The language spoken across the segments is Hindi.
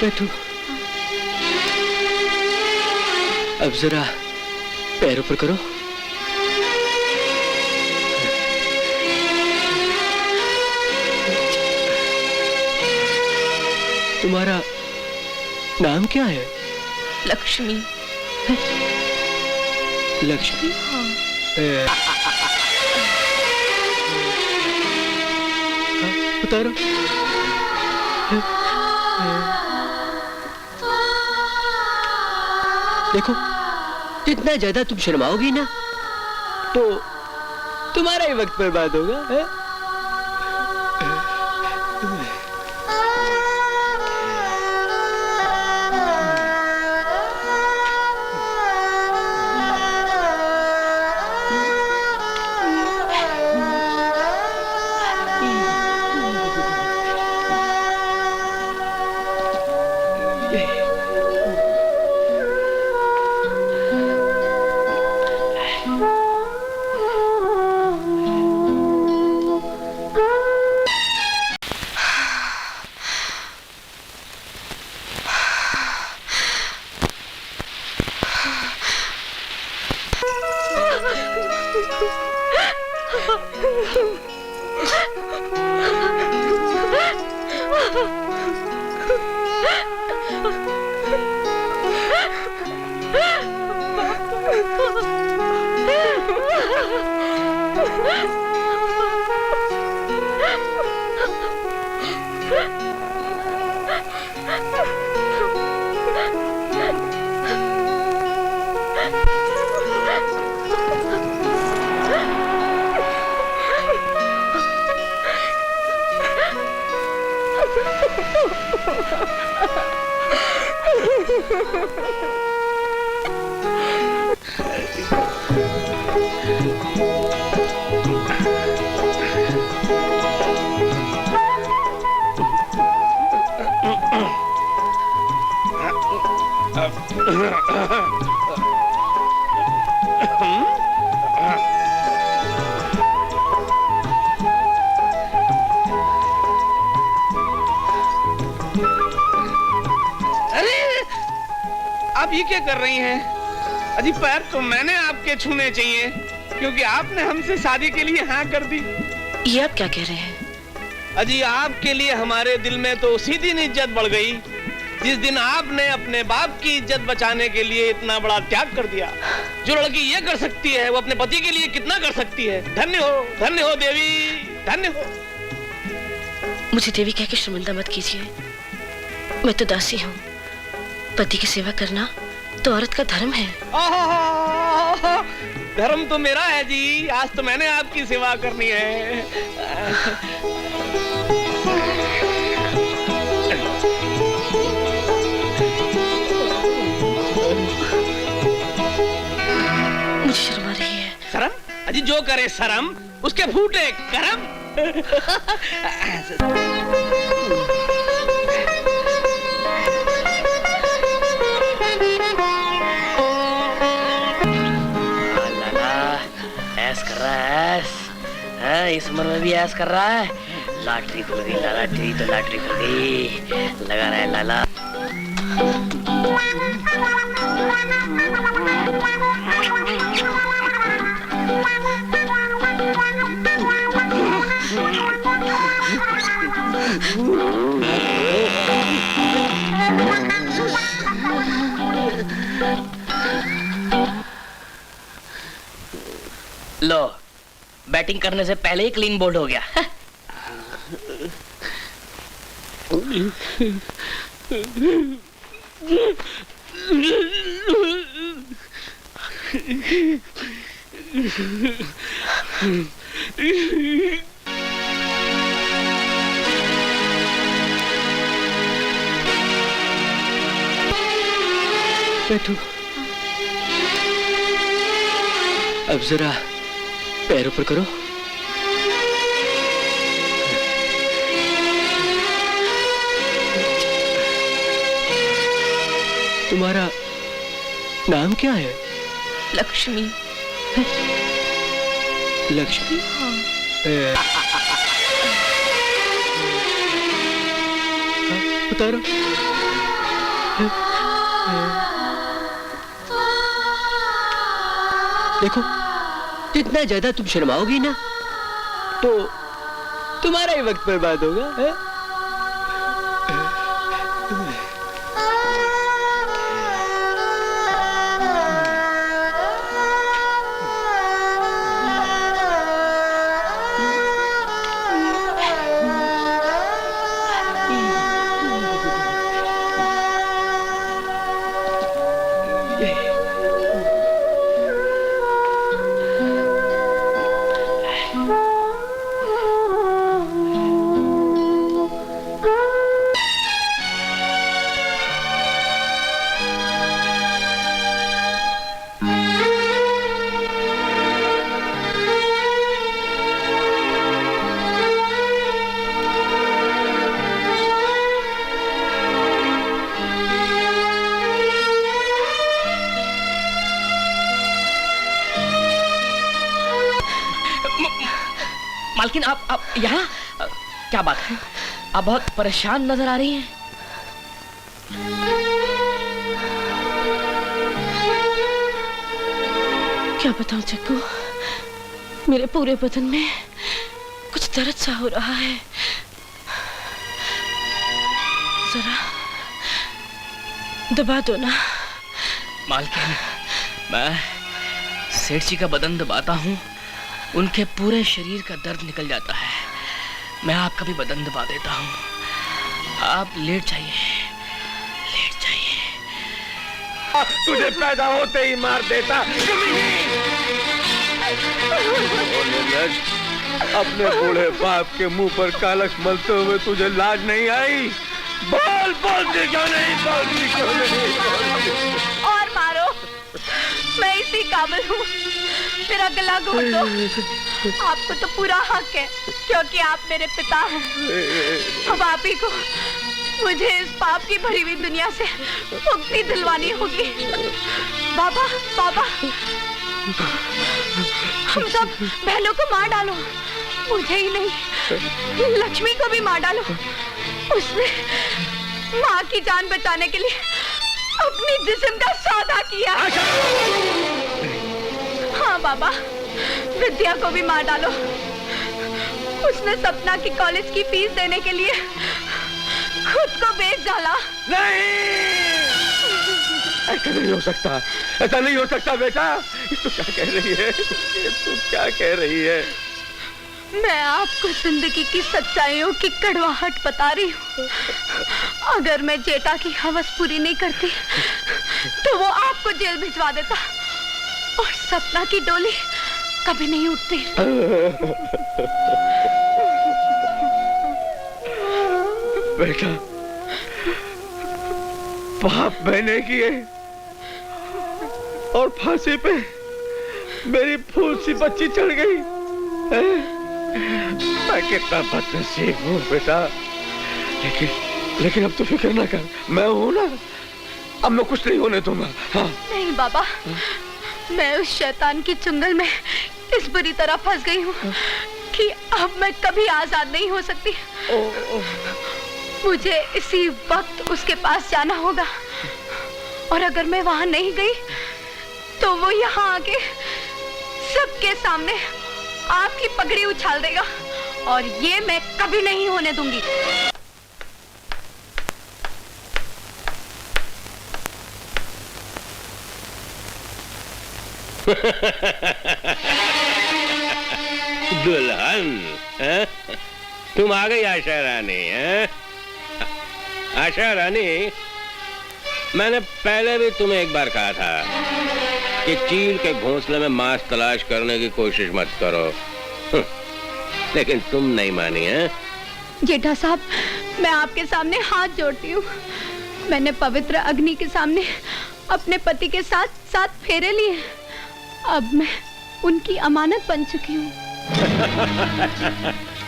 बैठो। अब जरा पैर ऊपर करो। तुम्हारा नाम क्या है? लक्ष्मी। लक्ष्मी? हाँ। उतारो। देखो, जितना ज्यादा तुम शर्माओगी ना, तो तुम्हारा ही वक्त बर्बाद होगा, है? आप ये क्या कर रही हैं? अजी पैर तो मैंने आपके छूने चाहिए, क्योंकि आपने हमसे शादी के लिए हाँ कर दी। ये आप क्या कह रहे हैं? अजी आपके लिए हमारे दिल में तो उसी दिन इज्जत बढ़ गई जिस दिन आपने अपने बाप की इज्जत बचाने के लिए इतना बड़ा त्याग कर दिया। जो लड़की ये कर सकती है वो अपने पति के लिए कितना कर सकती है। धन्य हो देवी, धन्य हो। मुझे देवी कह के शर्मिंदा मत कीजिए, मैं तो दासी हूँ। पति की सेवा करना तो औरत का धर्म है। धर्म तो मेरा है जी, आज तो मैंने आपकी सेवा करनी है। मुझे शर्म आ रही है। शर्म? अजी जो करे शर्म उसके फूटे करम। कर रहा है, इस उम्र में भी ऐस कर रहा है। लॉटरी खुल गई लाला, तेरी तो लॉटरी खुल गई। लगा रहा है लाला। लो, बैटिंग करने से पहले ही क्लीन बोल्ड हो गया। बैठो। अब जरा पैर ऊपर करो। तुम्हारा नाम क्या है? लक्ष्मी। लक्ष्मी? हाँ। उतारो। देखो, जितना ज्यादा तुम शर्माओगी ना, तो तुम्हारा ही वक्त बर्बाद होगा, है? मालकिन आप यहाँ क्या बात है? आप बहुत परेशान नजर आ रही हैं। क्या बताऊं चक्कू, मेरे पूरे बदन में कुछ दर्द सा हो रहा है। जरा दबा दो ना। मालकिन, मैं सेठ जी का बदन दबाता हूँ, उनके पूरे शरीर का दर्द निकल जाता है। मैं आपका भी बदन दबा देता हूँ। आप लेट जाइए, लेट जाइए। तुझे पैदा होते ही मार देता। अपने बूढ़े बाप के मुंह पर कालख मलते हुए तुझे लाज नहीं आई? बोल बोलती क्यों नहीं, बोलती क्यों नहीं? और मारो, मैं इसी काबिल हूँ। मेरा गला घोट दो। आपको तो पूरा हक है, क्योंकि आप मेरे पिता हैं। अब आप ही को मुझे इस पाप की भरी हुई दुनिया से मुक्ति दिलवानी होगी। बाबा, बाबा, हम सब बहनों को मार डालो, मुझे ही नहीं, लक्ष्मी को भी मार डालो। उसने माँ की जान बचाने के लिए अपने जिस्म का सौदा किया। हाँ बाबा, विद्या को भी मार डालो। उसने सपना की कॉलेज की फीस देने के लिए खुद को बेच डाला। नहीं, ऐसा नहीं हो सकता, ऐसा नहीं हो सकता बेटा। तू क्या कह रही है? तू क्या कह रही है? मैं आपको जिंदगी की सच्चाइयों की कड़वाहट बता रही हूँ। अगर मैं जेठा की हवस पूरी नहीं करती तो वो आपको जेल भिजवा देता और सपना की डोली कभी नहीं उठती। बेटा, पाप मैंने किए और फांसी पे मेरी फूल सी बच्ची चढ़ गई। मैं कितना बदनसीब हूँ बेटा, लेकिन अब तू फिक्र ना कर, मैं हूँ ना, अब मैं कुछ नहीं होने दूंगा। हाँ। नहीं बाबा, मैं उस शैतान की चुंगल में इस बुरी तरह फंस गई हूँ कि अब मैं कभी आजाद नहीं हो सकती। मुझे इसी वक्त उसके पास जाना होगा, और अगर मैं वहां नहीं गई तो वो यहाँ आके सबके सामने आपकी पगड़ी उछाल देगा, और ये मैं कभी नहीं होने दूंगी। दुल्हन, तुम आ गई आशा रानी। आशा रानी, मैंने पहले भी तुम्हें एक बार कहा था कि चील के घोंसले में मांस तलाश करने की कोशिश मत करो, लेकिन तुम नहीं मानी। है जेठा साहब, मैं आपके सामने हाथ जोड़ती हूँ। मैंने पवित्र अग्नि के सामने अपने पति के साथ 7 फेरे लिए। अब मैं उनकी अमानत बन चुकी हूँ।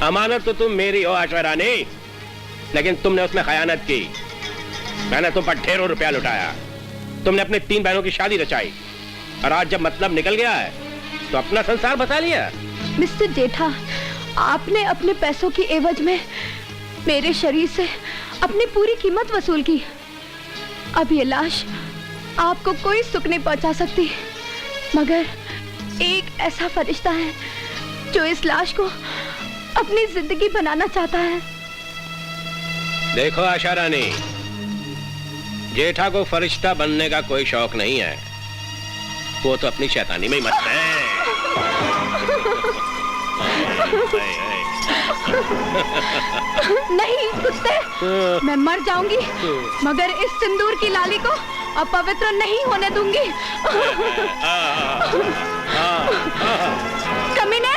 अमानत तो तुम मेरी हो आशा रानी, लेकिन तुमने उसमें खयानत की। मैंने तुम पर ढेरों रुपया लुटाया, तुमने अपने 3 बहनों की शादी रचाई, और आज जब मतलब निकल गया है तो अपना संसार बचा लिया। मिस्टर जेठा, आपने अपने पैसों की एवज में मेरे शरीर से अपनी पूरी कीमत वसूल की। अब ये लाश आपको कोई सुख नहीं पहुंचा सकती, मगर एक ऐसा फरिश्ता है जो इस लाश को अपनी जिंदगी बनाना चाहता है। देखो आशा रानी, जेठा को फरिश्ता बनने का कोई शौक नहीं है, वो तो अपनी शैतानी में ही मस्त है। नहीं कुत्ते, मैं मर जाऊंगी मगर इस सिंदूर की लाली को अपवित्र नहीं होने दूंगी। कमीने!